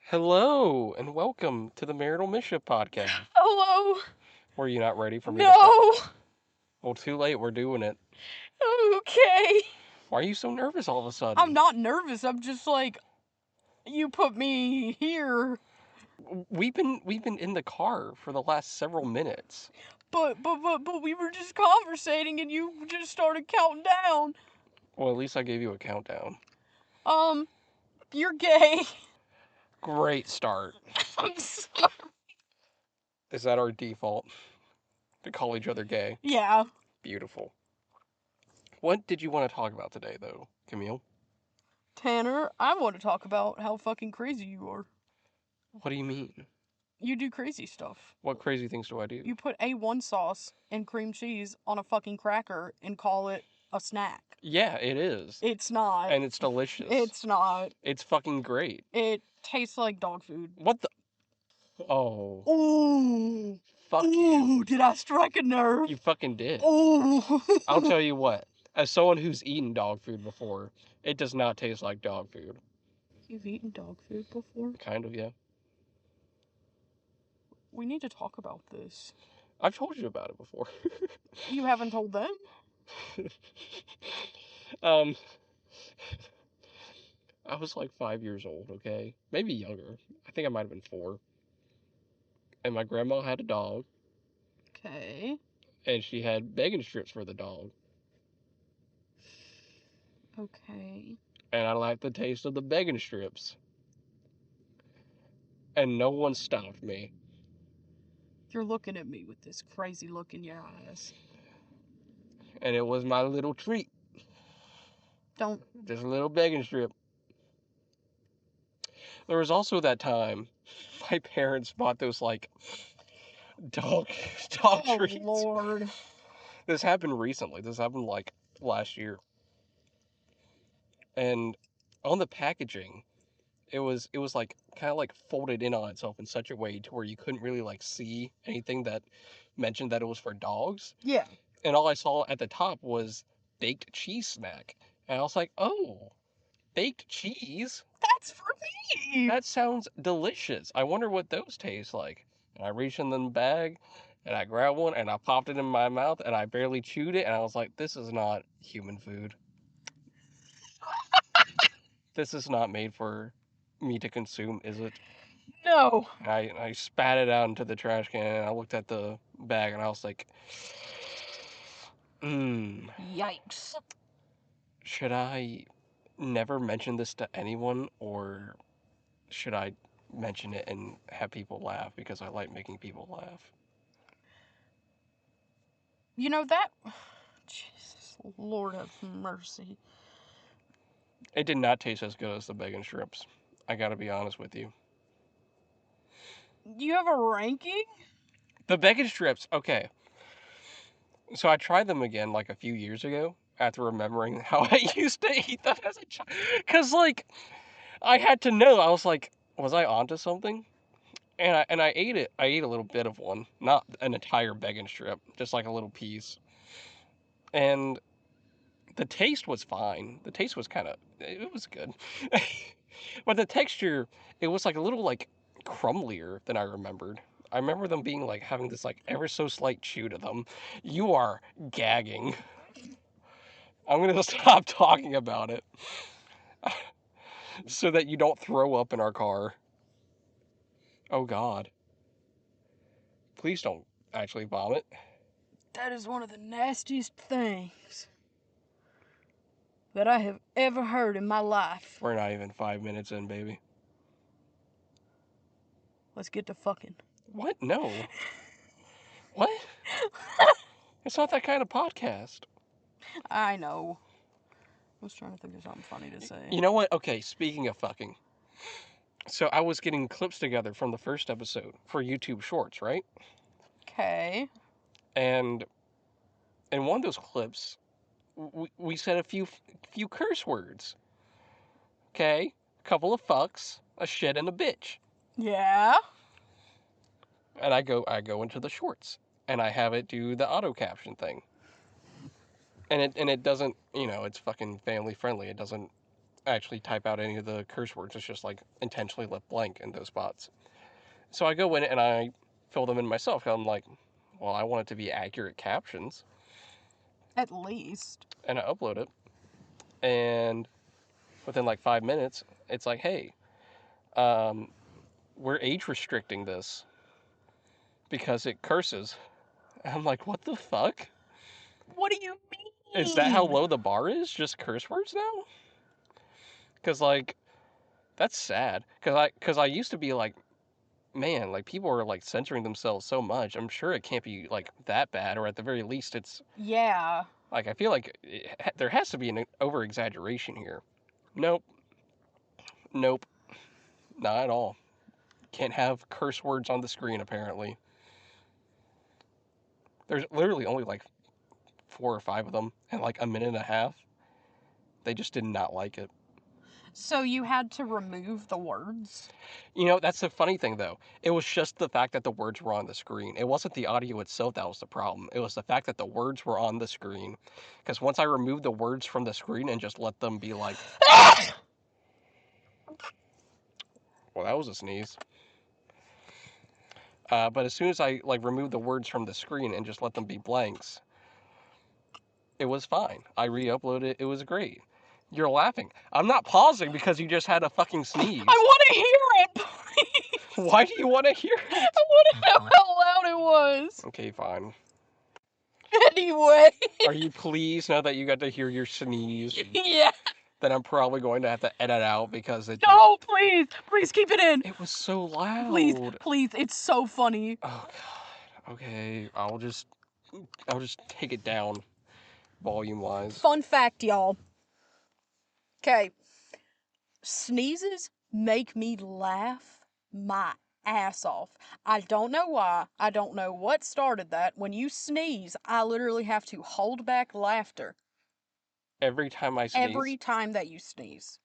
Hello and welcome to the Marital Mischief Podcast. Hello. Were you not ready for me to start? No. Well, too late. We're doing it. Okay. Why are you so nervous all of a sudden? I'm not nervous. I'm just like, you put me here. We've been in the car for the last several minutes. But we were just conversating and you just started counting down. Well, at least I gave you a countdown. You're gay. Great start. I'm sorry. Is that our default? To call each other gay? Yeah. Beautiful. What did you want to talk about today, though, Camille? Tanner, I want to talk about how fucking crazy you are. What do you mean? You do crazy stuff. What crazy things do I do? You put A1 sauce and cream cheese on a fucking cracker and call it a snack. Yeah, it is. It's not. And it's delicious. It's not. It's fucking great. It tastes like dog food. What the? Oh. Ooh. Fuck Ooh, you. did I strike a nerve? You fucking did. Ooh. I'll tell you what. As someone who's eaten dog food before, it does not taste like dog food. You've eaten dog food before? Kind of, yeah. We need to talk about this. I've told you about it before. You haven't told them? I was like 5 years old, okay? Maybe younger. I think I might have been 4. And my grandma had a dog, Okay. and she had Beggin strips for the dog. Okay. And I liked the taste of the Beggin strips. And no one stopped me. You're looking at me with this crazy look in your eyes. And it was my little treat. Don't. Just a little Beggin strip. There was also that time my parents bought those, like, dog treats. Oh, Lord. This happened recently. This happened, like, last year. And on the packaging, it was like, kind of, like, folded in on itself in such a way to where you couldn't really, like, see anything that mentioned that it was for dogs. Yeah. And all I saw at the top was baked cheese snack. And I was like, oh, baked cheese? That's for me. That sounds delicious. I wonder what those taste like. And I reached in the bag, and I grabbed one, and I popped it in my mouth, and I barely chewed it, and I was like, this is not human food. This is not made for me to consume, is it? No. And I spat it out into the trash can, and I looked at the bag, and I was like, Yikes. should I never mention this to anyone, or should I mention it and have people laugh because I like making people laugh? You know that... Jesus, Lord have mercy. It did not taste as good as the Beggin strips. I gotta be honest with you. Do you have a ranking? The Beggin strips, okay. So I tried them again like a few years ago after remembering how I used to eat them as a child. Because, like, I had to know. I was like, was I onto something? And I ate it. I ate a little bit of one. Not an entire Beggin strip. Just like a little piece. And the taste was fine. The taste was kind of... It was good. But the texture, it was like a little, like, crumblier than I remembered. I remember them being like having this like ever so slight chew to them. You are gagging. I'm gonna stop talking about it so that you don't throw up in our car. Oh God. Please don't actually vomit. That is one of the nastiest things that I have ever heard in my life. We're not even 5 minutes in, baby. Let's get to fucking. What? No. What? It's not that kind of podcast. I know. I was trying to think of something funny to say. You know what? Okay, speaking of fucking. So I was getting clips together from the first episode for YouTube Shorts, right? Okay. And in one of those clips, we said a few curse words. Okay? A couple of fucks, a shit, and a bitch. Yeah. And I go into the shorts, and I have it do the auto caption thing. And it doesn't, you know, it's fucking family friendly. It doesn't actually type out any of the curse words. It's just like intentionally left blank in those spots. So I go in and I fill them in myself. I'm like, well, I want it to be accurate captions. At least. And I upload it. And within like 5 minutes, it's like, hey, we're age restricting this because it curses. And I'm like, what the fuck? What do you mean? Is that how low the bar is? Just curse words now? Because, like, that's sad. Because I used to be like, man, like, people are, like, censoring themselves so much. I'm sure it can't be, like, that bad. Or at the very least, it's, Yeah. like, I feel like there has to be an over-exaggeration here. Nope. Nope. Not at all. Can't have curse words on the screen, apparently. There's literally only, like, 4 or 5 of them in, like, a minute and a half. They just did not like it. So you had to remove the words? You know, that's the funny thing, though. It was just the fact that the words were on the screen. It wasn't the audio itself that was the problem. It was the fact that the words were on the screen. Because once I removed the words from the screen and just let them be like, well, that was a sneeze. But as soon as I like removed the words from the screen and just let them be blanks, it was fine. I re-uploaded it. It was great. You're laughing. I'm not pausing because you just had a fucking sneeze. I want to hear it, please. Why do you want to hear it? I want to know how loud it was. Okay, fine. Anyway. Are you pleased now that you got to hear your sneeze? Yeah. That I'm probably going to have to edit out because it No, please. Please keep it in. it was so loud. Please. It's so funny. Oh god. Okay, I'll just take it down volume wise. Fun fact, y'all. Okay. Sneezes make me laugh my ass off. I don't know why. I don't know what started that. When you sneeze, I literally have to hold back laughter Every time I sneeze. every time that you sneeze.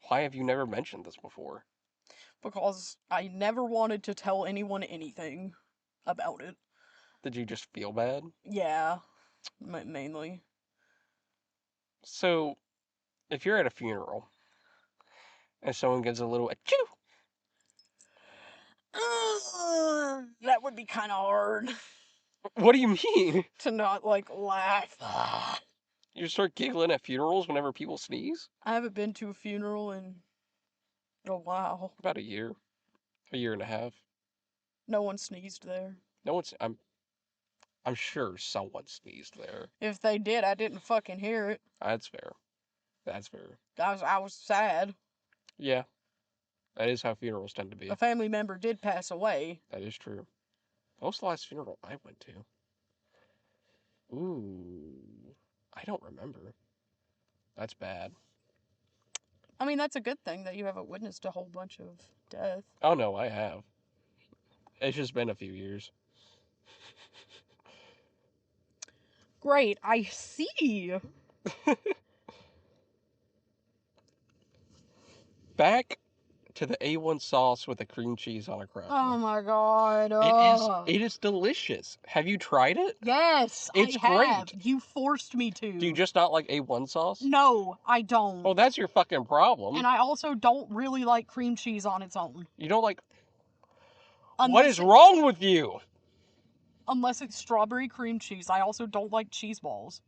Why have you never mentioned this before? Because I never wanted to tell anyone anything about it. Did you just feel bad? Yeah, mainly. So, if you're at a funeral and someone gives a little achoo, That would be kind of hard what do you mean? to not like laugh. You start giggling at funerals whenever people sneeze? I haven't been to a funeral in a while. About a year and a half. No one sneezed there. No one's. I'm sure someone sneezed there. If they did, I didn't fucking hear it. That's fair. That's fair. I was sad. Yeah, that is how funerals tend to be. A family member did pass away. That is true. What was the last funeral I went to? Ooh, I don't remember. That's bad. I mean, that's a good thing that you haven't witnessed a whole bunch of death. Oh no, I have. It's just been a few years. Great, I see. Back to the A1 sauce with the cream cheese on a cracker. Oh my god. It is delicious. Have you tried it? Yes, It's I have. great. You forced me to. Do you just not like A1 sauce? No, I don't. Well, that's your fucking problem. And I also don't really like cream cheese on its own. You don't like... Unless what is wrong with you? Unless it's strawberry cream cheese. I also don't like cheese balls.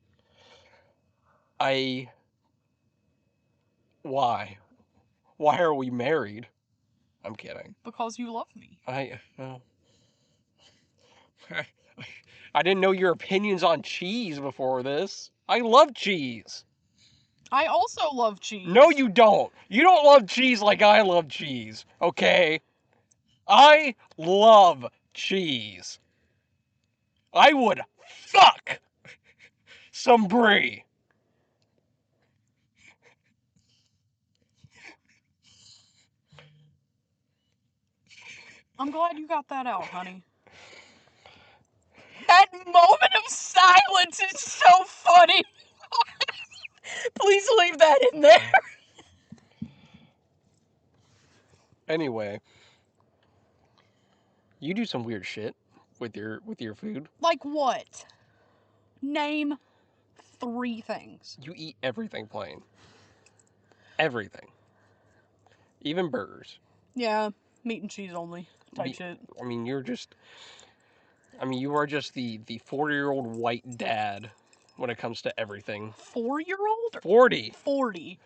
Why? Why are we married? I'm kidding. Because you love me. I didn't know your opinions on cheese before this. I love cheese. I also love cheese. No, you don't. You don't love cheese like I love cheese, okay? I love cheese. I would fuck some brie. I'm glad you got that out, honey. That moment of silence is so funny. Please leave that in there. Anyway, you do some weird shit with your food. Like what? Name 3 things. You eat everything plain. Everything. Even burgers. Yeah, meat and cheese only type shit. I mean, you are just the 40-year-old white dad when it comes to everything. 4-year-old? 40. 40.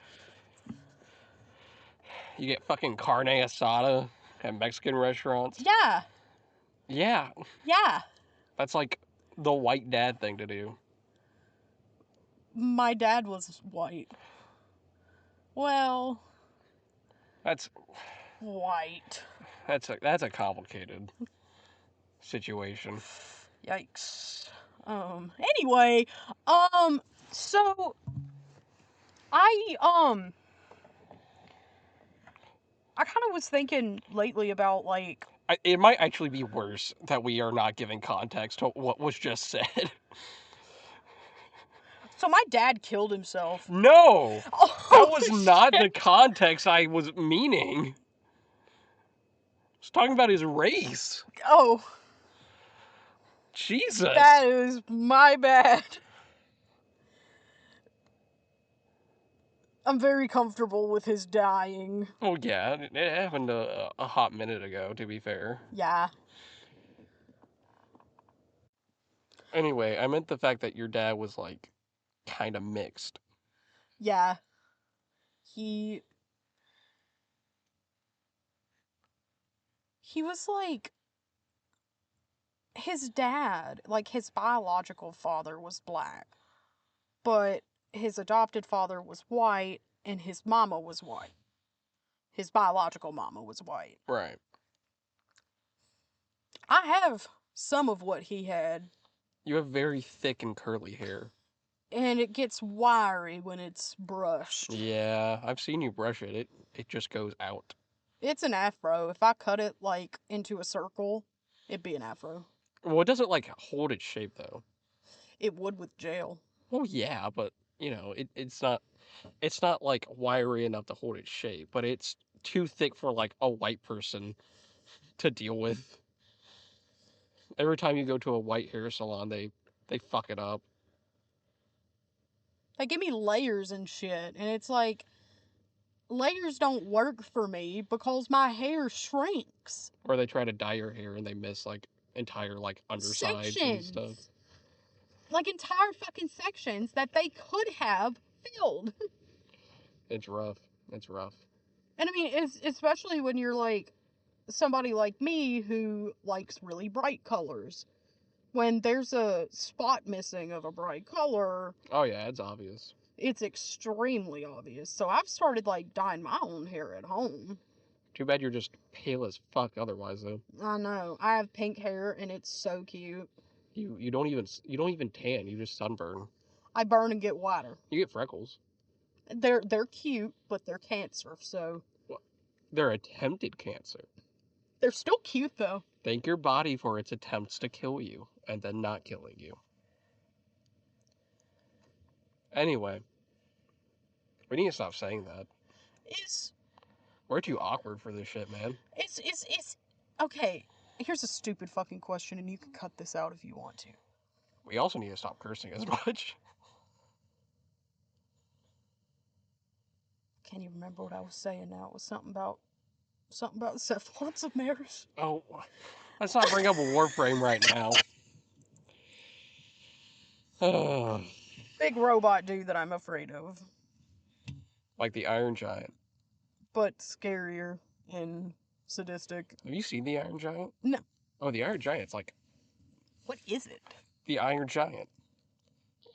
You get fucking carne asada at Mexican restaurants. Yeah. Yeah, Yeah. that's like the white dad thing to do. My dad was white. Well, That's white. that's a complicated situation. Yikes. Anyway, so I I kind of was thinking lately about like It might actually be worse that we are not giving context to what was just said. so my dad killed himself. No, Oh, that was not shit. the context I was meaning. I was talking about his race. Oh, Jesus. that is my bad. I'm very comfortable with his dying. Oh yeah, it happened a hot minute ago. To be fair. Yeah. Anyway, I meant the fact that your dad was like kind of mixed. Yeah. He he was like his dad, like his biological father was black, but his adopted father was white and his mama was white. His biological mama was white. Right. I have some of what he had, You have very thick and curly hair. and it gets wiry when it's brushed. Yeah, I've seen you brush it. It just goes out. It's an afro. If I cut it like into a circle, it'd be an afro. Well, it doesn't like hold its shape though. It would with jail. Well, yeah, but it's not like wiry enough to hold its shape, but it's too thick for like a white person to deal with. Every time you go to a white hair salon, they fuck it up. They give me layers and shit, and it's like layers don't work for me because my hair shrinks. Or they try to dye your hair and they miss like entire like undersides and Sections. stuff. Like entire fucking sections that they could have filled. It's rough. It's rough. And I mean, it's especially when you're like somebody like me who likes really bright colors. When there's a spot missing of a bright color, Oh yeah, it's obvious. it's extremely obvious. So I've started like dyeing my own hair at home. Too bad you're just pale as fuck otherwise though. I know. I have pink hair and it's so cute. You don't even tan, you just sunburn. I burn and get whiter. You get freckles. They're cute, but they're cancer, so They're attempted cancer. they're still cute though. Thank your body for its attempts to kill you and then not killing you. Anyway, we need to stop saying that. It's We're too awkward for this shit, man. it's okay. Here's a stupid fucking question, and you can cut this out if you want to. We also need to stop cursing as much. Can't even remember what I was saying now. It was something about cephalots of mares. Oh, let's not bring up Warframe right now. Big robot dude that I'm afraid of, Like the Iron Giant. but scarier and sadistic. Have you seen the Iron Giant? No. Oh, the Iron Giant's like What is it? the Iron Giant.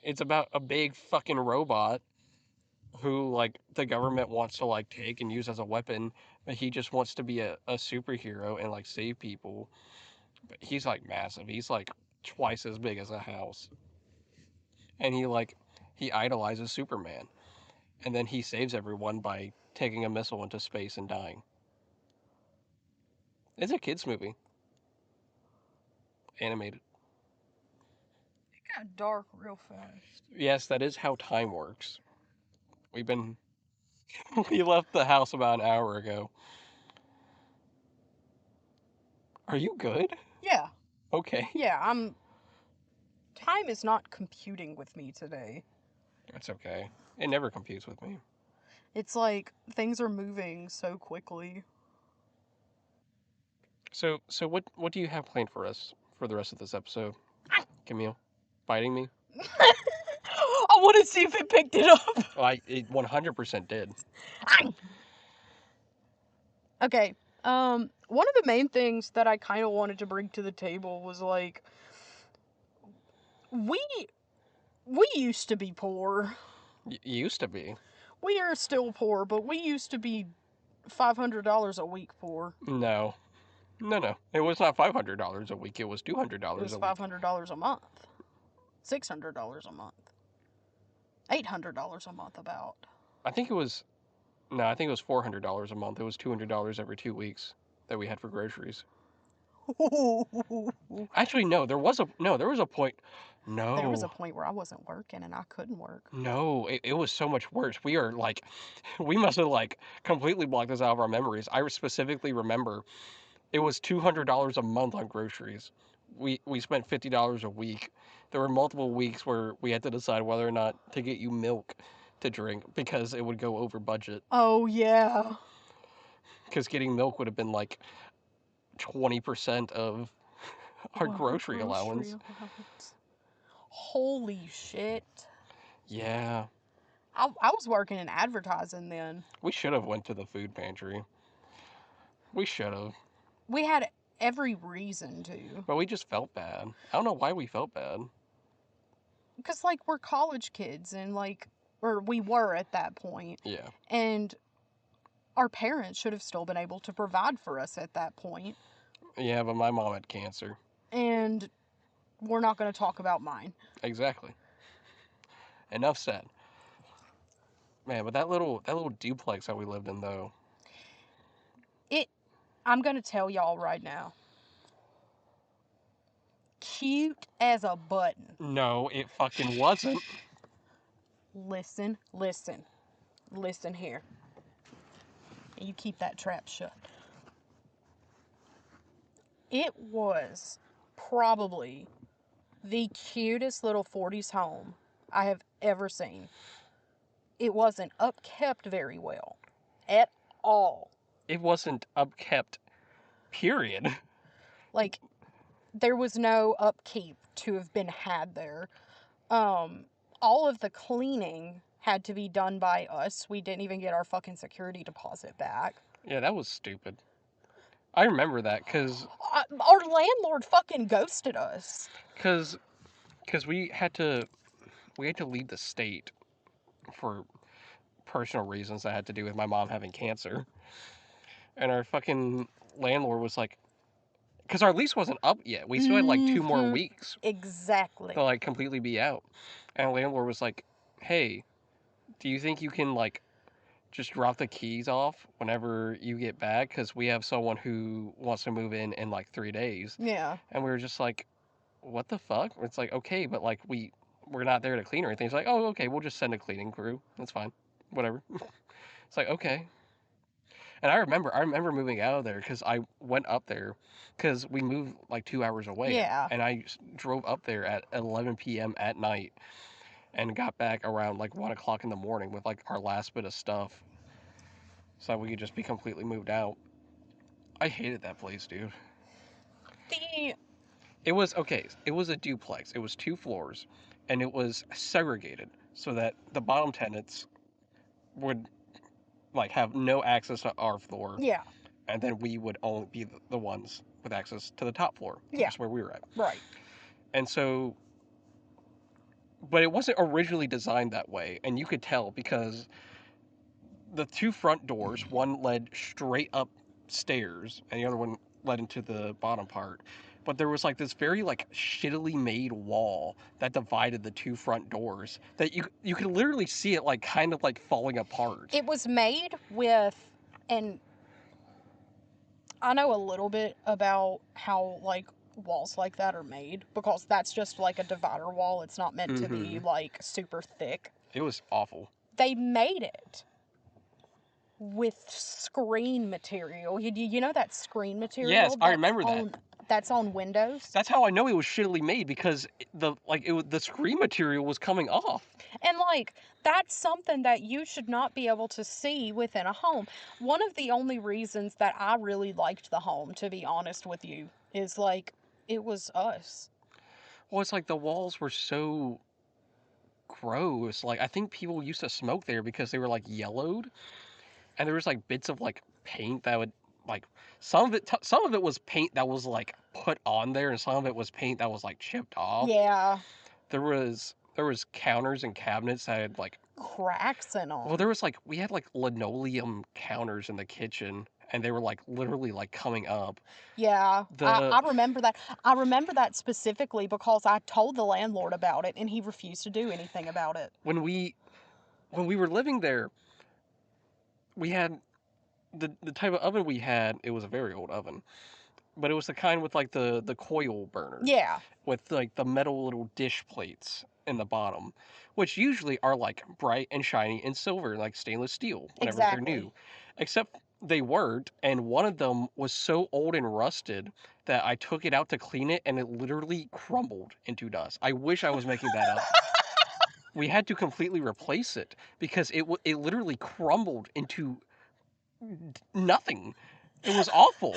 It's about a big fucking robot who like the government wants to like take and use as a weapon, but he just wants to be a superhero and like save people. But he's like massive. He's like twice as big as a house. And he idolizes Superman. And then he saves everyone by taking a missile into space and dying. It's a kids movie. Animated. It got dark real fast. Yes, that is how time works. We've been we left the house about an hour ago. Are you good? Yeah. Okay. Yeah, time is not computing with me today. That's okay. It never computes with me. It's like things are moving so quickly. So what do you have planned for us for the rest of this episode, Camille? Biting me? I want to see if it picked it up. It 100% did. Okay. One of the main things that I kind of wanted to bring to the table was like we used to be poor. Used to be. We are still poor, but we used to be $500 a week poor. No. It was not $500 a week. It was $200 It was a week. $500 a month. $600 a month. $800 a month about. I think it was $400 a month. It was $200 every 2 weeks that we had for groceries. Actually, no. There was a point. No. There was a point where I wasn't working and I couldn't work. No, it was so much worse. We are like, we must have like completely blocked this out of our memories. I specifically remember it was $200 a month on groceries. We spent $50 a week. There were multiple weeks where we had to decide whether or not to get you milk to drink because it would go over budget. Oh, yeah. Because getting milk would have been like 20% of our grocery allowance. Holy shit. Yeah. I was working in advertising then. We should have went to the food pantry. We should have. We had every reason to. But we just felt bad. I don't know why we felt bad. Because, like, we're college kids and, like, or we were at that point. Yeah. And our parents should have still been able to provide for us at that point. Yeah, but my mom had cancer. And we're not going to talk about mine. Exactly. Enough said. Man, but that little duplex that we lived in though. I'm going to tell y'all right now. Cute as a button. No, it fucking wasn't. Listen here. You keep that trap shut. It was probably the cutest little 40s home I have ever seen. It wasn't upkept very well at all. It wasn't upkept, period. Like, there was no upkeep to have been had there. All of the cleaning had to be done by us. We didn't even get our fucking security deposit back. Yeah, that was stupid. I remember that because our landlord fucking ghosted us. Because we had to leave the state for personal reasons that had to do with my mom having cancer. And our fucking landlord was like, because our lease wasn't up yet. We still had like 2 more weeks. Exactly. To like completely be out. And our landlord was like, hey, do you think you can like just drop the keys off whenever you get back? Because we have someone who wants to move in like 3 days. Yeah. And we were just like, what the fuck? It's like, okay, but like we're not there to clean or anything. It's like, oh, okay, we'll just send a cleaning crew. That's fine. Whatever. It's like, okay. And I remember moving out of there because I went up there because we moved like 2 hours away. Yeah. And I drove up there at 11 p.m. at night and got back around like 1 o'clock in the morning with like our last bit of stuff so that we could just be completely moved out. I hated that place, dude. It was a duplex. It was 2 floors and it was segregated so that the bottom tenants would like have no access to our floor. Yeah. And then we would only be the ones with access to the top floor. Yeah. That's where we were at. Right. And so, but it wasn't originally designed that way. And you could tell because the 2 front doors, one led straight upstairs and the other one led into the bottom part. But there was like this very like shittily made wall that divided the 2 front doors that you could literally see it like kind of like falling apart. It was made with, and I know a little bit about how like walls like that are made because that's just like a divider wall. It's not meant to be like super thick. It was awful. They made it with screen material. You know that screen material? Yes, I remember that. That's on Windows. That's how I know it was shittily made, because the screen material was coming off. And like, that's something that you should not be able to see within a home. One of the only reasons that I really liked the home, to be honest with you, is like, it was us. Well, it's like the walls were so gross. Like, I think people used to smoke there because they were like yellowed, and there was like bits of like paint that would like some of it was paint that was like put on there, and some of it was paint that was like chipped off. Yeah, There was counters and cabinets that had like, cracks in well, them. there was like, we had like linoleum counters in the kitchen, and they were like literally like coming up. Yeah, The I remember that. I remember that specifically because I told the landlord about it and he refused to do anything about it. when we were living there, we had the type of oven we had. It was a very old oven, but it was the kind with like the coil burners, Yeah, with like the metal little dish plates in the bottom, which usually are like bright and shiny and silver, like stainless steel, whenever they're exactly. new. Except they weren't, and one of them was so old and rusted that I took it out to clean it, and it literally crumbled into dust. I wish I was making that up. We had to completely replace it because it literally crumbled into nothing. It was awful.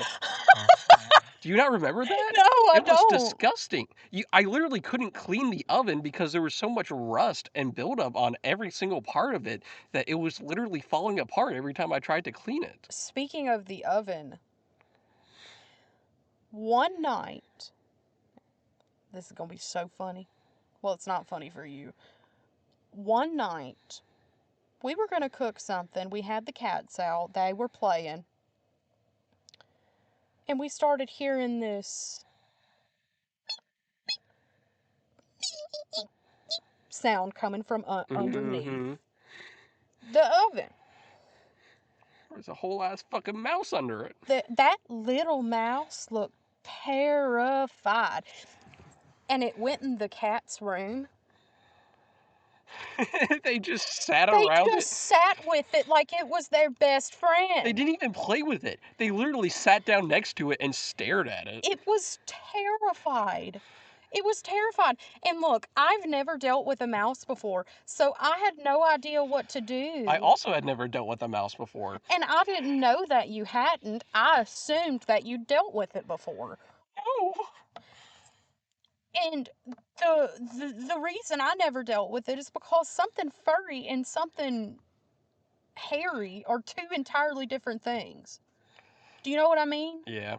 Do you not remember that? No, I It was don't. disgusting. I literally couldn't clean the oven because there was so much rust and buildup on every single part of it that it was literally falling apart every time I tried to clean it. Speaking of the oven, one night, this is going to be so funny. Well, it's not funny for you. One night, we were going to cook something. We had the cats out, they were playing, and we started hearing this sound coming from underneath Mm-hmm. the oven. There's a whole ass fucking mouse under it. That little mouse looked terrified. And it went in the cat's room. They just sat They around just it. sat with it like it was their best friend. They didn't even play with it. They literally sat down next to it and stared at it. It was terrified. It was terrified. And look, I've never dealt with a mouse before, so I had no idea what to do. I also had never dealt with a mouse before. And I didn't know that you hadn't. I assumed that you dealt with it before. No. And the reason I never dealt with it is because something furry and something hairy are two entirely different things. Do you know what I mean? Yeah.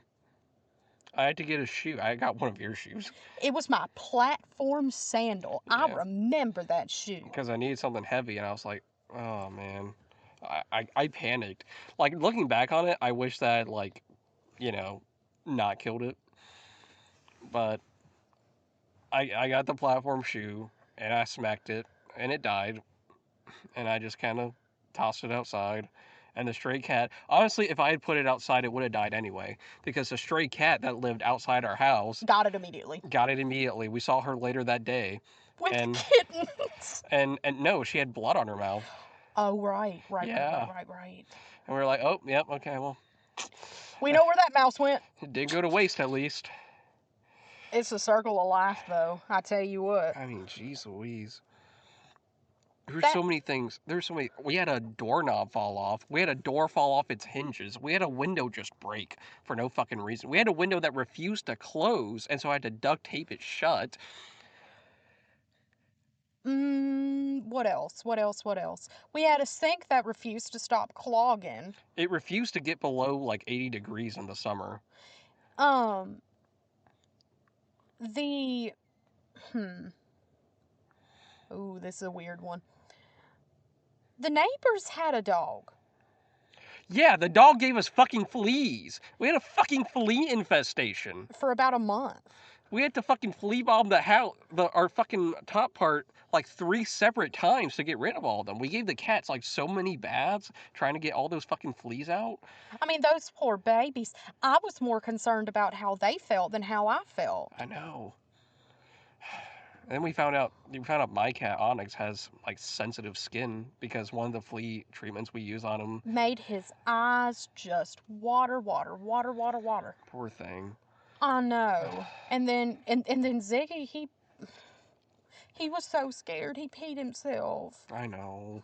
I had to get a shoe. I got one of your shoes. It was my platform sandal. I Yeah. remember that shoe. Because I needed something heavy, and I was like, oh man. I panicked. Like, looking back on it, I wish that I'd, like, you know, not killed it. But I got the platform shoe, and I smacked it, and it died. And I just kind of tossed it outside. And the stray cat, honestly, if I had put it outside, it would have died anyway. Because the stray cat that lived outside our house Got it immediately. got it immediately. We saw her later that day. With And kittens. and no, she had blood on her mouth. Oh, right. Yeah. Right. And we were like, oh, yep, okay, well, We know where that mouse went. it did go to waste at least. It's a circle of life, though. I tell you what. I mean, jeez Louise. There's That so many things. There's so many. We had a doorknob fall off. We had a door fall off its hinges. We had a window just break for no fucking reason. We had a window that refused to close, and so I had to duct tape it shut. What else? We had a sink that refused to stop clogging. It refused to get below like 80 degrees in the summer. Um, the, Ooh, this is a weird one. The neighbors had a dog. Yeah, the dog gave us fucking fleas. We had a fucking flea infestation. For about a month. We had to fucking flea bomb the house, our fucking top part, like 3 separate times to get rid of all of them. We gave the cats like so many baths trying to get all those fucking fleas out. I mean, those poor babies. I was more concerned about how they felt than how I felt. I know. And then we found out my cat Onyx has like sensitive skin because one of the flea treatments we use on him. Made his eyes just water. Poor thing. I know. And then Ziggy, he was so scared he peed himself. I know.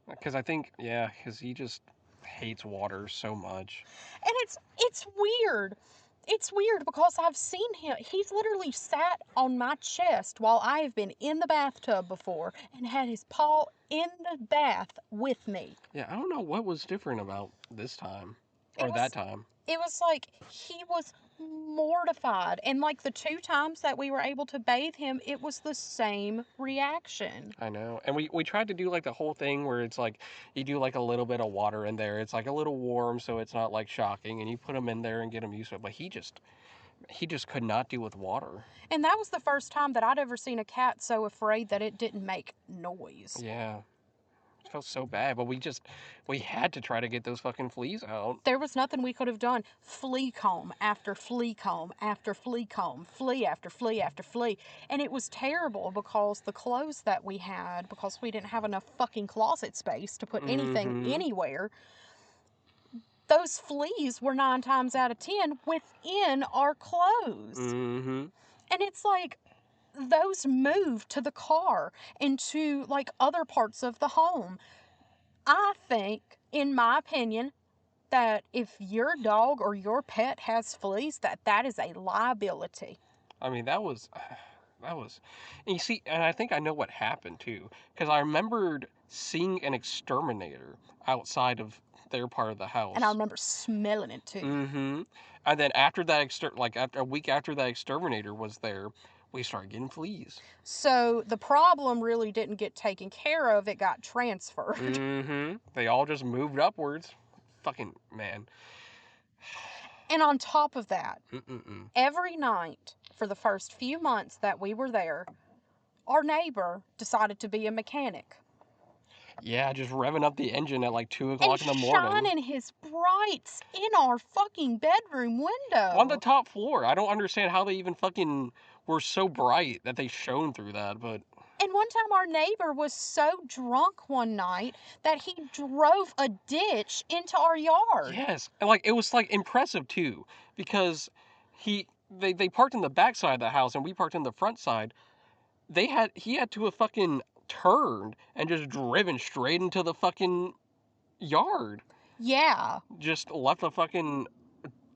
Because I think, yeah, because he just hates water so much. And it's weird. It's weird because I've seen him. He's literally sat on my chest while I have been in the bathtub before and had his paw in the bath with me. Yeah, I don't know what was different about this time. It Or that was time. it was like he was mortified, and like the two times that we were able to bathe him, it was the same reaction. I know. And we tried to do like the whole thing where it's like you do like a little bit of water in there. It's like a little warm so it's not like shocking and you put him in there and get him used to it. But he just could not deal with water. And that was the first time that I'd ever seen a cat so afraid that it didn't make noise. Yeah. It felt so bad, but we had to try to get those fucking fleas out. There was nothing we could have done. Flea comb after flea comb after flea comb, flea after flea after flea. And it was terrible because the clothes that we had, because we didn't have enough fucking closet space to put anything Mhm. anywhere, those fleas were 9 times out of 10 within our clothes. Mhm. And it's like those moved to the car and to like other parts of the home. I think, in my opinion, that if your dog or your pet has fleas, that is a liability. I mean, that was and you see, and I think I know what happened too, because I remembered seeing an exterminator outside of their part of the And I house. remember smelling it too. Mm-hmm. And then after that like after a week after that exterminator was there, we started getting fleas. So the problem really didn't get taken care of, it got transferred. Mm-hmm. They all just moved upwards. Fucking man. And on top of that, Mm-mm-mm. every night for the first few months that we were there, our neighbor decided to be a mechanic. Yeah, just revving up the engine at like 2 And o'clock in the morning. shining his brights in our fucking bedroom On the window. top floor. I don't understand how they even fucking were so bright that they shone through that, but And one time our neighbor was so drunk one night that he drove a ditch into our yard. yes. And like it was like impressive too, because they parked in the back side of the house and we parked in the front side. He had to have fucking turned and just driven straight into the fucking yard. Yeah, Just left a fucking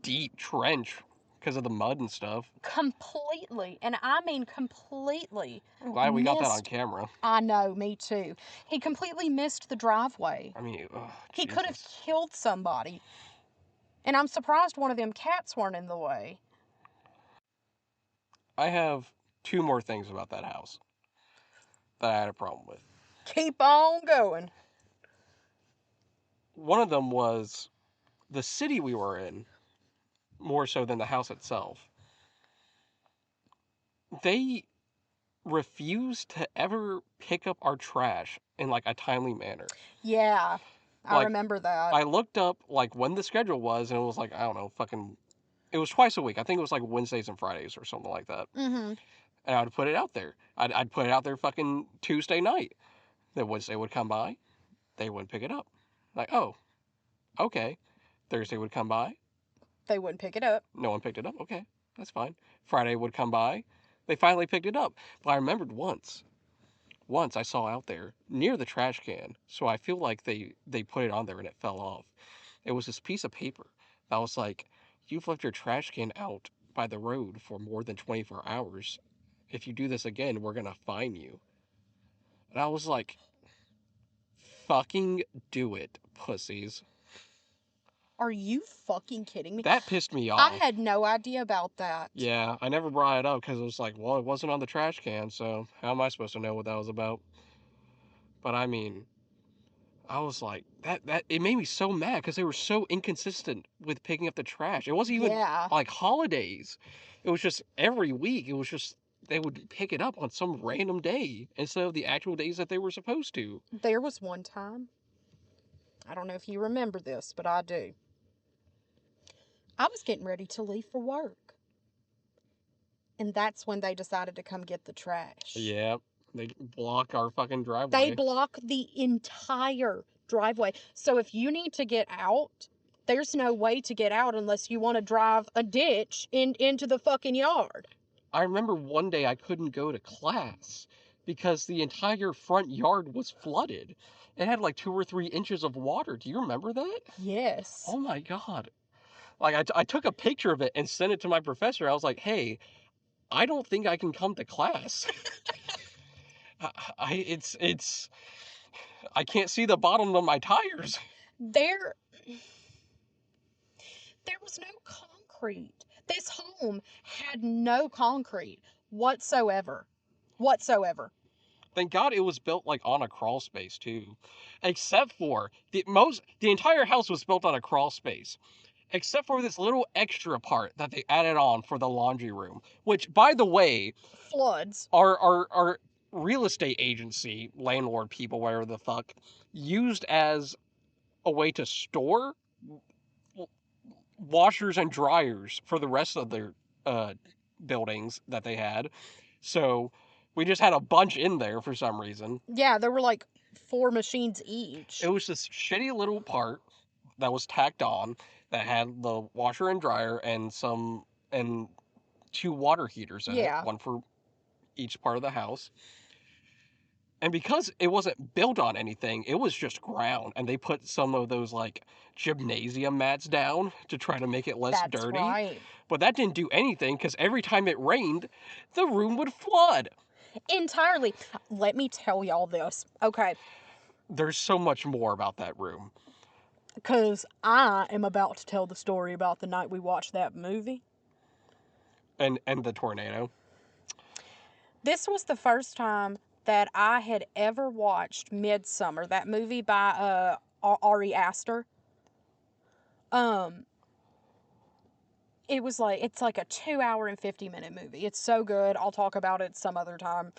deep trench because of the mud and stuff. completely. And I mean completely I'm glad we got that on missed. camera. I know, me too. He completely missed the driveway. I mean, ugh, He could have Jesus. killed somebody. And I'm surprised one of them cats weren't in the way. I have two more things about that house that I had a problem with. Keep on going. One of them was the city we were in, more so than the house itself. They refused to ever pick up our trash in like a timely manner. Yeah, I Like remember that. I looked up like when the schedule was and it was like I don't know, fucking it was twice a week. I think it was like Wednesdays and Fridays or something like that. Mm-hmm. And I would put it out there. I'd put it out there fucking Tuesday night. Then Wednesday would come by, they wouldn't pick it up. Like, oh, okay. Thursday would come by, They wouldn't pick it up. no one picked it up. Okay, that's fine. Friday would come by, they finally picked it up. But I remembered once I saw out there near the trash can, so I feel like they put it on there and it fell off. It was this piece of paper that was like, you've left your trash can out by the road for more than 24 hours. If you do this again, we're gonna fine you. And I was like, fucking do it, pussies. Are you fucking kidding me? That pissed me I off. had no idea about that. Yeah, I never brought it up because it was like, well, it wasn't on the trash can, so how am I supposed to know what that was about? But I mean, I was like, that it made me so mad because they were so inconsistent with picking up the trash. It wasn't even Yeah. like holidays. It was just every week. It was just they would pick it up on some random day instead of the actual days that they were supposed to. There was one time, I don't know if you remember this, but I do. I was getting ready to leave for work. And that's when they decided to come get the trash. Yep, they block our fucking driveway. They block the entire driveway. So if you need to get out There's no way to get out unless you want to drive a ditch into the fucking yard. I remember one day I couldn't go to class because the entire front yard was flooded. It had like 2 or 3 inches of water. Do you remember that? Yes. Oh my God. Like, I took a picture of it and sent it to my professor. I was like, hey, I don't think I can come to class. It's, I can't see the bottom of my tires. There there was no concrete. This home had no concrete whatsoever. Whatsoever. Thank God it was built like on a crawl space too. Except for the entire house was built on a crawl space. Except for this little extra part that they added on for the laundry room, which, by the way, Floods. our real estate agency, landlord people, whatever the fuck, used as a way to store washers and dryers for the rest of their uh, buildings that they had. So we just had a bunch in there for some reason. Yeah, there were like 4 machines each. It was this shitty little part that was tacked on that had the washer and dryer and 2 water heaters in it, Yeah. one for each part of the house. And because it wasn't built on anything, it was just ground. And they put some of those like gymnasium mats down to try to make it less That's dirty. right. But that didn't do anything because every time it rained, the room would flood. Entirely. Let me tell y'all this. Okay. There's so much more about that room. Because I am about to tell the story about the night we watched that movie. And the tornado. This was the first time that I had ever watched Midsummer, that movie by Ari Aster. It's like a 2 hour and 50-minute movie. It's so good. I'll talk about it some other time.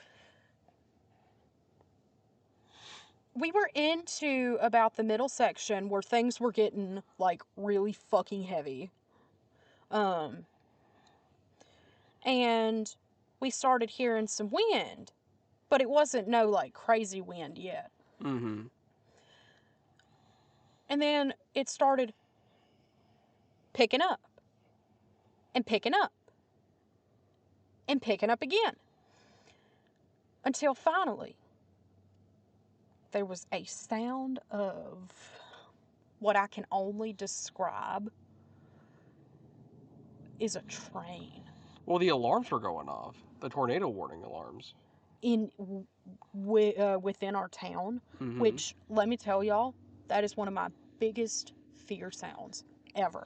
We were into about the middle section where things were getting like really fucking heavy. And we started hearing some wind, but it wasn't no like crazy wind yet. Mm-hmm. And then it started picking up and picking up and picking up again until finally there was a sound of what I can only describe is a train Well, the alarms were going off. The tornado warning alarms. within our town, Mm-hmm. which, let me tell y'all, that is one of my biggest fear sounds ever.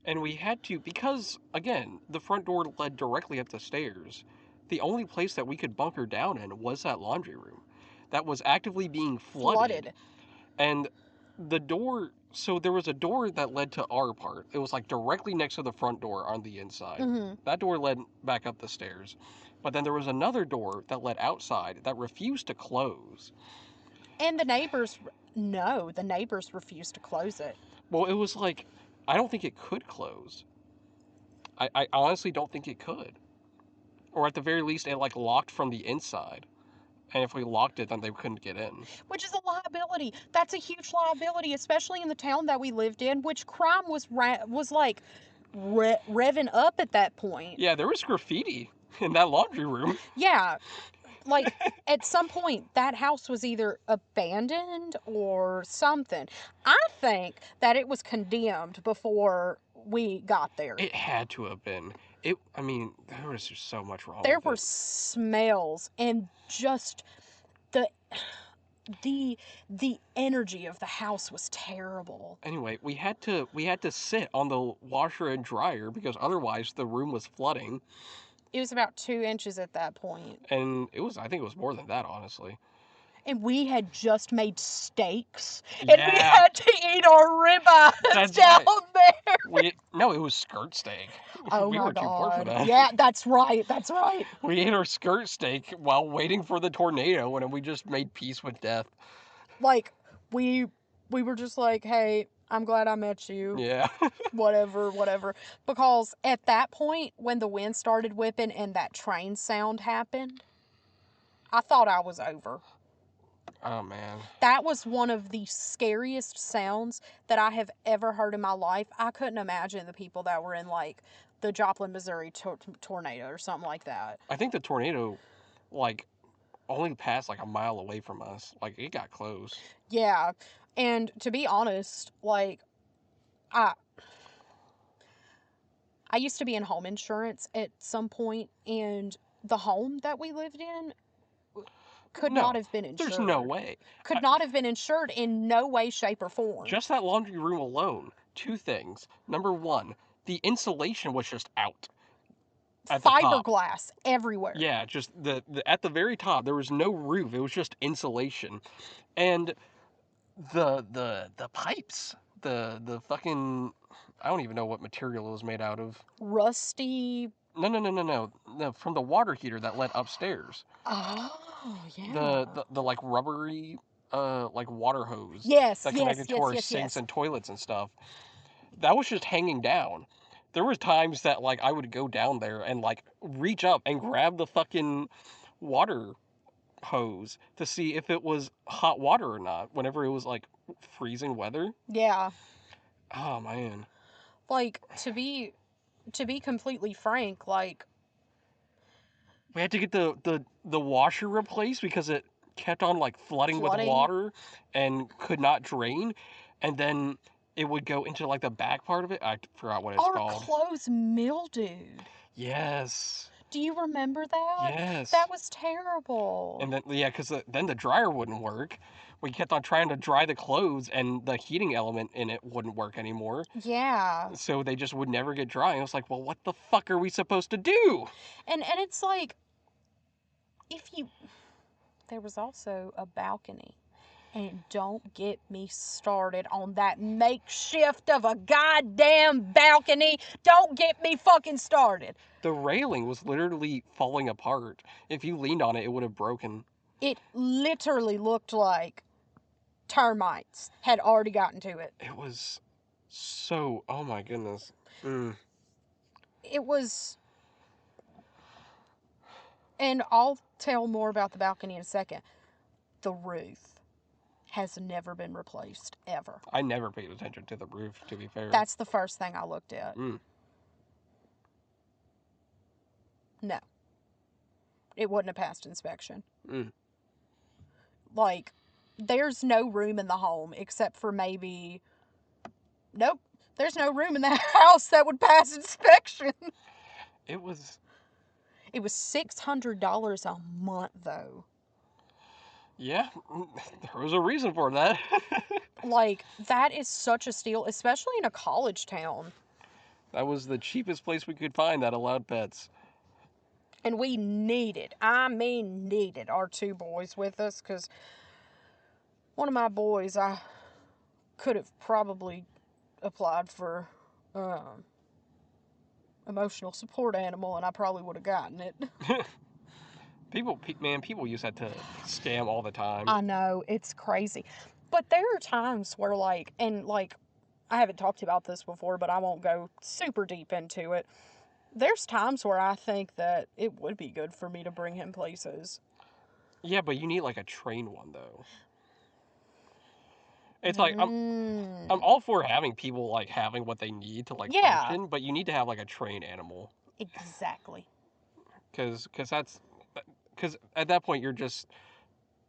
And we had to, because, again, the front door led directly up the stairs. The only place that we could bunker down in was that laundry room that was actively being flooded. And the door, so there was a door that led to our part. It was like directly next to the front door on the inside. Mm-hmm. That door led back up the stairs. But then there was another door that led outside that refused to close. And the neighbors refused to close it. Well, it was like, I don't think it could close. I honestly don't think it could. Or at the very least, it like locked from the inside. And if we locked it, then they couldn't get in. Which is a liability. That's a huge liability, especially in the town that we lived in, which crime was like revving up at that point. Yeah, there was graffiti in that laundry room. Yeah. Like, at some point, that house was either abandoned or something. I think that it was condemned before we got there. It had to have been. I mean, there was just so much wrong There with were it. smells and just the energy of the house was terrible. Anyway, we had to sit on the washer and dryer because otherwise the room was flooding. It was about 2 inches at that point. And I think it was more than that, honestly. And we had just made steaks. Yeah. And we had to eat our ribeyes down there. No, it was skirt steak. Oh we my were too poor for God. that. Yeah, that's right. That's right. We ate our skirt steak while waiting for the tornado, and we just made peace with death. Like, we were just like, hey, I'm glad I met you. Yeah. Whatever. Because at that point, when the wind started whipping and that train sound happened, I thought I was over. Oh man. That was one of the scariest sounds that I have ever heard in my life. I couldn't imagine the people that were in like the Joplin, Missouri tornado or something like that. I think the tornado, like, only passed like a mile away from us. Like, it got close. Yeah. And to be honest, like I I used to be in home insurance at some point, and the home that we lived in could not No, have been there's no insured. way. Could not have been insured in no way, shape, or form. Just that laundry room alone, two things. Number one, the insulation was just out at the top. Fiberglass everywhere. Yeah, just the at the very top, there was no roof. It was just insulation. And the pipes, the fucking, I don't even know what material it was made out of. Rusty. No, no, no, no, no. No, from the water heater that led upstairs. Oh, yeah. The like rubbery like water hose Yes, that yes, connected to yes, our yes, sinks yes. and toilets and stuff. That was just hanging down. There was times that like I would go down there and like reach up and grab the fucking water hose to see if it was hot water or not whenever it was like freezing weather. Yeah. Oh man. Like to be completely frank, like We had to get the washer replaced because it kept on like flooding with flooding water and could not drain, and then it would go into like the back part of it. I forgot what it's our called. clothes mildewed. Yes. Do you remember that? Yes. That was terrible. And then yeah, because then the dryer wouldn't work. We kept on trying to dry the clothes, and the heating element in it wouldn't work anymore. Yeah. So they just would never get dry. And I was like, well, what the fuck are we supposed to do? And it's like if you there was also a balcony. And don't get me started on that makeshift of a goddamn balcony. Don't get me fucking started. The railing was literally falling apart. If you leaned on it, it would have broken. It literally looked like termites had already gotten to it. It was so. Oh my goodness. Mm. It was, and I'll tell more about the balcony in a second. The roof has never been replaced, ever. I never paid attention to the roof, to be fair. That's the first thing I looked at. Mm. No, it wouldn't have passed inspection. Mm. Like, there's no room in the home except for maybe. Nope. There's no room in that house that would pass inspection. It was. It was $600 a month, though. Yeah, there was a reason for that. Like, that is such a steal, especially in a college town. That was the cheapest place we could find that allowed pets. And we needed, I mean, needed our two boys with us because one of my boys, I could have probably applied for emotional support animal and I probably would have gotten it. People use that to scam all the time. I know, it's crazy. But there are times where, like, and like, I haven't talked about this before, but I won't go super deep into it. There's times where I think that it would be good for me to bring him places. Yeah, but you need like a trained one though. It's like I'm all for having people like having what they need to like Yeah, function, but you need to have like a trained animal exactly. because because at that point you're just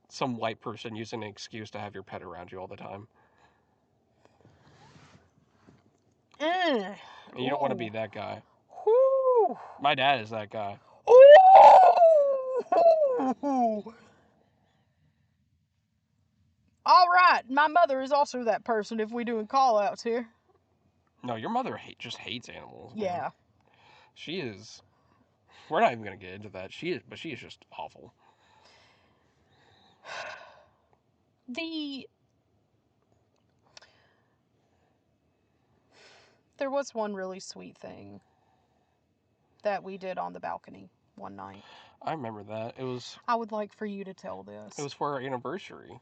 some white person using an excuse to have your pet around you all the time, Mm. and you don't want to Ooh. be that guy. Whew. My dad is that guy. Ooh. All right, my mother is also that person if we doing call outs here. No, your mother just hates animals. Man. Yeah. She is. We're not even gonna get into that. She is just awful. The There was one really sweet thing that we did on the balcony one night. I remember that. I would like for you to tell this. It was for our anniversary.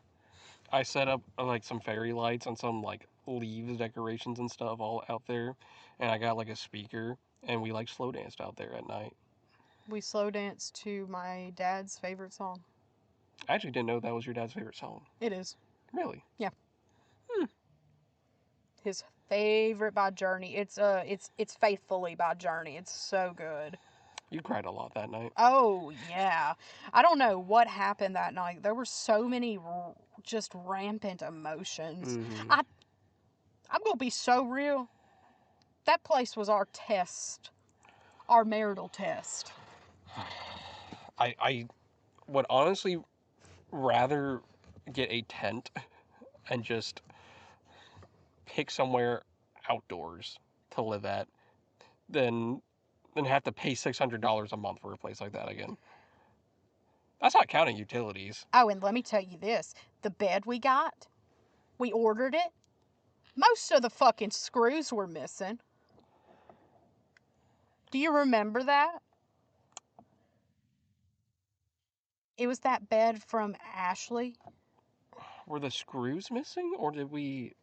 I set up like some fairy lights and some like leaves decorations and stuff all out there, and I got like a speaker, and we like slow danced out there at night. We slow danced to my dad's favorite song. I actually didn't know that was your dad's favorite song. It is. Really? Yeah. Hmm. His favorite by Journey. It's Faithfully by Journey. It's so good. You cried a lot that night. Oh yeah. I don't know what happened that night. There were so many just rampant emotions. Mm-hmm. I'm gonna be so real. That place was our test, our marital test. I would honestly rather get a tent and just pick somewhere outdoors to live at than have to pay $600 a month for a place like that again. That's not counting utilities. Oh, and let me tell you this: the bed we ordered it. Most of the fucking screws were missing. Do you remember that? It was that bed from Ashley. Were the screws missing, or did we?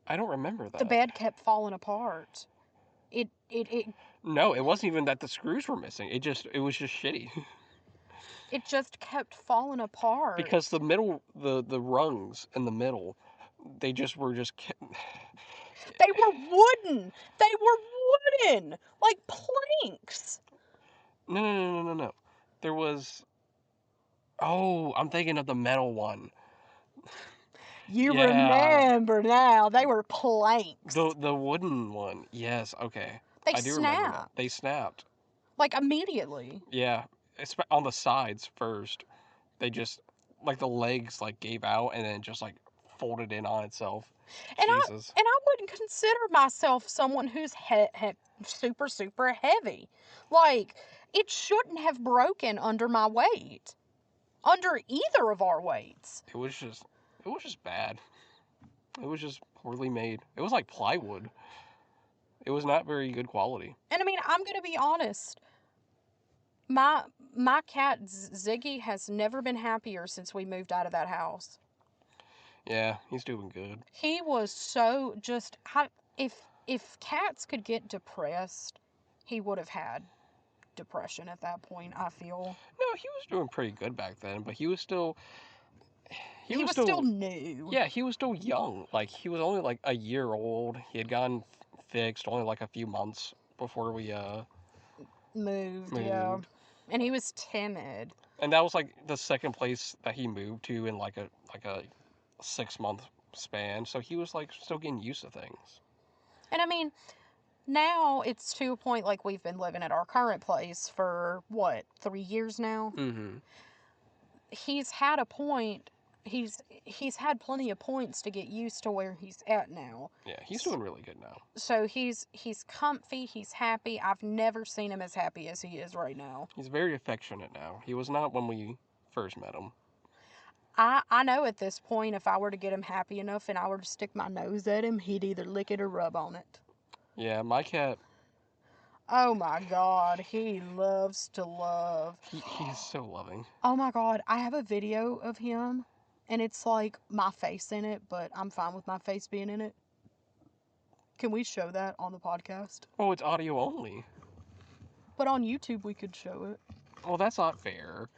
I don't remember The that. bed kept falling apart. It No, it wasn't even that the screws were missing. It was just shitty. it just kept falling apart. Because the rungs in the middle, they just were just They were wooden. They were wooden, like planks. no. There was, oh, I'm thinking of the metal one. You Yeah, remember now? They were planks. the wooden one. Yes, okay. They I do remember that. snapped They snapped. like immediately. Yeah, on the sides first. They just like the legs like gave out and then just like folded in on itself. And Jesus. I wouldn't consider myself someone who's super heavy. Like it shouldn't have broken under my weight, under either of our weights. It was just bad. It was just poorly made. It was like plywood. It was not very good quality. And I mean, I'm gonna be honest. My my cat Ziggy has never been happier since we moved out of that house. Yeah, he's doing good. He was so just if cats could get depressed, he would have had depression at that point, I feel. No, he was doing pretty good back then, but he was still He was still new. yeah, he was still young. Like he was only like a year old. He had gotten fixed only like a few months before we Moved, yeah. moved. And he was timid. And that was like the second place that he moved to in like a 6 month span. So he was like still getting used to things. And I mean, now it's to a point like we've been living at our current place for what, 3 years now? Mm-hmm. He's had a point. He's had plenty of points to get used to where he's at now. Yeah, he's doing really good now. So he's comfy, he's happy. I've never seen him as happy as he is right now. He's very affectionate now. He was not when we first met him. I know at this point if I were to get him happy enough and I were to stick my nose at him, he'd either lick it or rub on it. Yeah, my cat. Oh my god, he loves to love. He's so loving. Oh my god, I have a video of him and it's like my face in it, but I'm fine with my face being in it. Can we show that on the podcast? Oh, it's audio only. But on YouTube we could show it. Well, that's not fair.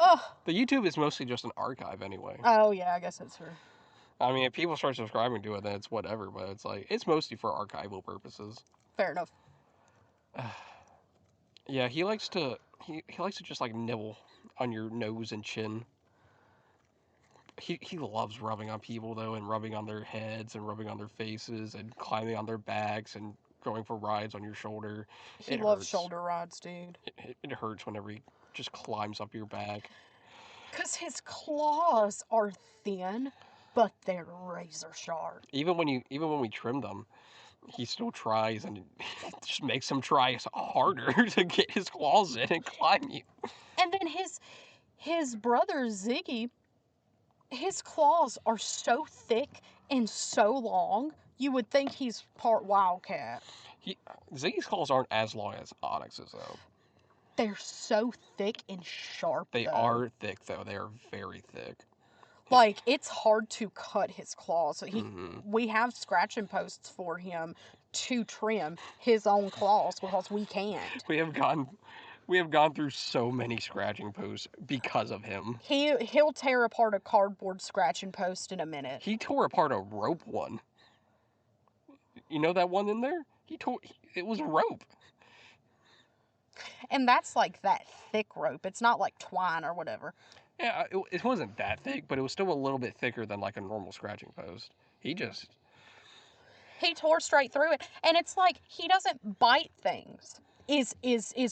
Ugh. The YouTube is mostly just an archive anyway. Oh yeah, I guess that's true. I mean, if people start subscribing to it, then it's whatever. But it's like it's mostly for archival purposes. Fair enough. Yeah, he likes to just like nibble on your nose and chin. He loves rubbing on people though, and rubbing on their heads and rubbing on their faces and climbing on their backs and going for rides on your shoulder. He It loves hurts. shoulder rides, dude. It hurts whenever he just climbs up your back. Cause his claws are thin, but they're razor sharp. Even when we trim them, he still tries and it just makes him try harder to get his claws in and climb you. And then his brother Ziggy, his claws are so thick and so long, you would think he's part wildcat. Ziggy's claws aren't as long as Onyx's though. They're so thick and sharp. They though. are thick though. They are very thick. Like it's hard to cut his claws. So Mhm. we have scratching posts for him to trim his own claws because we can't. We have gotten We have gone through so many scratching posts because of him. He'll tear apart a cardboard scratching post in a minute. He tore apart a rope one. You know that one in there? It was rope. And that's like that thick rope. It's not like twine or whatever. Yeah, it wasn't that thick, but it was still a little bit thicker than like a normal scratching post. He tore straight through it, and it's like he doesn't bite things. Is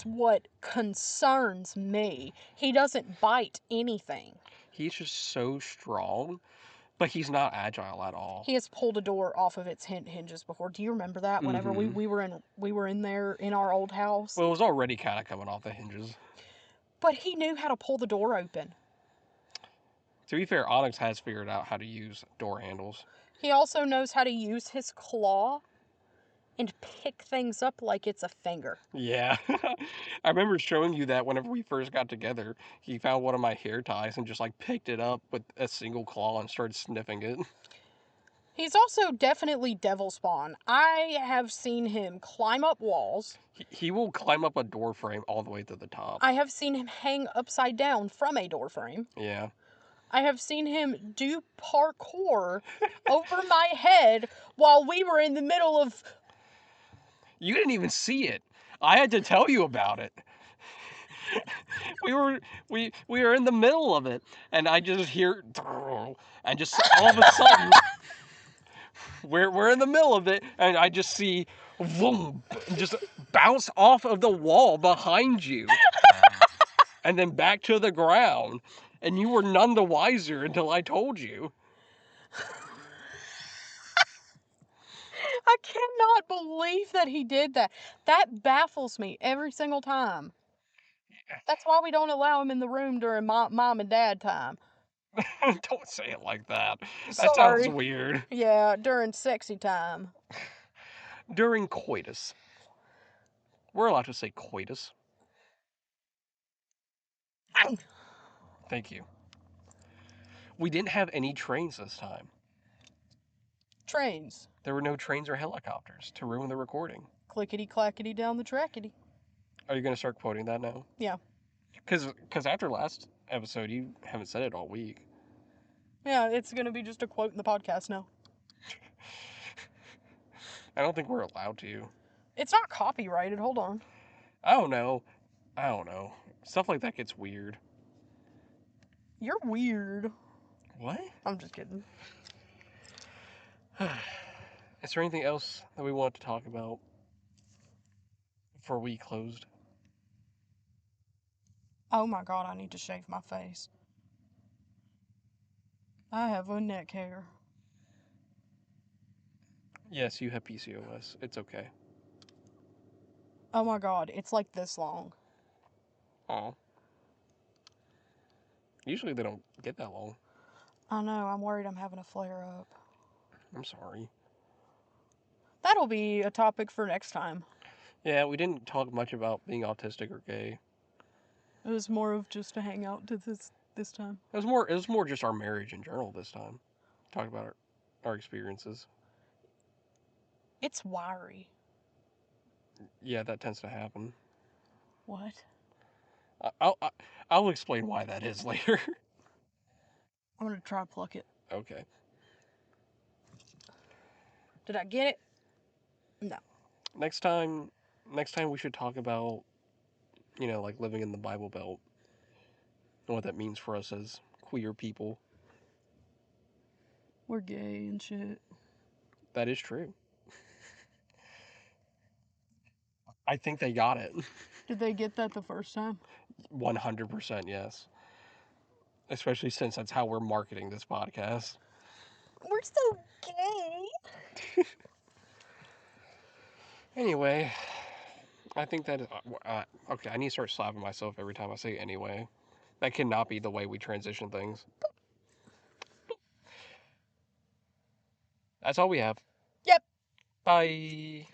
what concerns me. He doesn't bite anything. he's just so strong, but he's not agile at all. He has pulled a door off of its hinges before. Do you remember that? Whenever Mhm. we were in there in our old house. Well, it was already kind of coming off the hinges. But he knew how to pull the door open. To be fair, Onyx has figured out how to use door handles. He also knows how to use his claw and pick things up like it's a finger. Yeah. I remember showing you that whenever we first got together. He found one of my hair ties and just like picked it up with a single claw and started sniffing it. He's also definitely devil spawn. I have seen him climb up walls. He will climb up a door frame all the way to the top. I have seen him hang upside down from a door frame. Yeah. I have seen him do parkour over my head while we were in the middle of... You didn't even see it. I had to tell you about it. we were in the middle of it, and I just hear, and just all of a sudden, we're in the middle of it, and I just see, boom, just bounce off of the wall behind you, and then back to the ground, and you were none the wiser until I told you. I cannot believe that he did that. That baffles me every single time. That's why we don't allow him in the room during mom and dad time. Don't say it like that. That Sorry. sounds weird. Yeah, during sexy time. During coitus. We're allowed to say coitus. Thank you. We didn't have any trains this time. Trains. There were no trains or helicopters to ruin the recording. Clickety clackety down the trackety. Are you going to start quoting that now? Yeah. Because after last episode, you haven't said it all week. Yeah, it's going to be just a quote in the podcast now. I don't think we're allowed to. It's not copyrighted. Hold on. I don't know. Stuff like that gets weird. You're weird. What? I'm just kidding. Is there anything else that we want to talk about before we closed? Oh my god, I need to shave my face. I have a neck hair. Yes, you have PCOS. It's okay. Oh my god, it's like this long. Oh. Usually they don't get that long. I know, I'm worried I'm having a flare up. I'm sorry. That'll be a topic for next time. Yeah, we didn't talk much about being autistic or gay. It was more of just a hangout to this time. It was more just our marriage in general this time. Talk about our experiences. It's wiry. Yeah, that tends to happen. What? I'll explain why that is later. I'm gonna try to pluck it. Okay. Did I get it? No. Next time we should talk about, like living in the Bible Belt and what that means for us as queer people. We're gay and shit. That is true. I think they got it. Did they get that the first time? 100% yes. Especially since that's how we're marketing this podcast. We're so gay. Anyway, I think that is... okay, I need to start slapping myself every time I say anyway. That cannot be the way we transition things. That's all we have. Yep. Bye.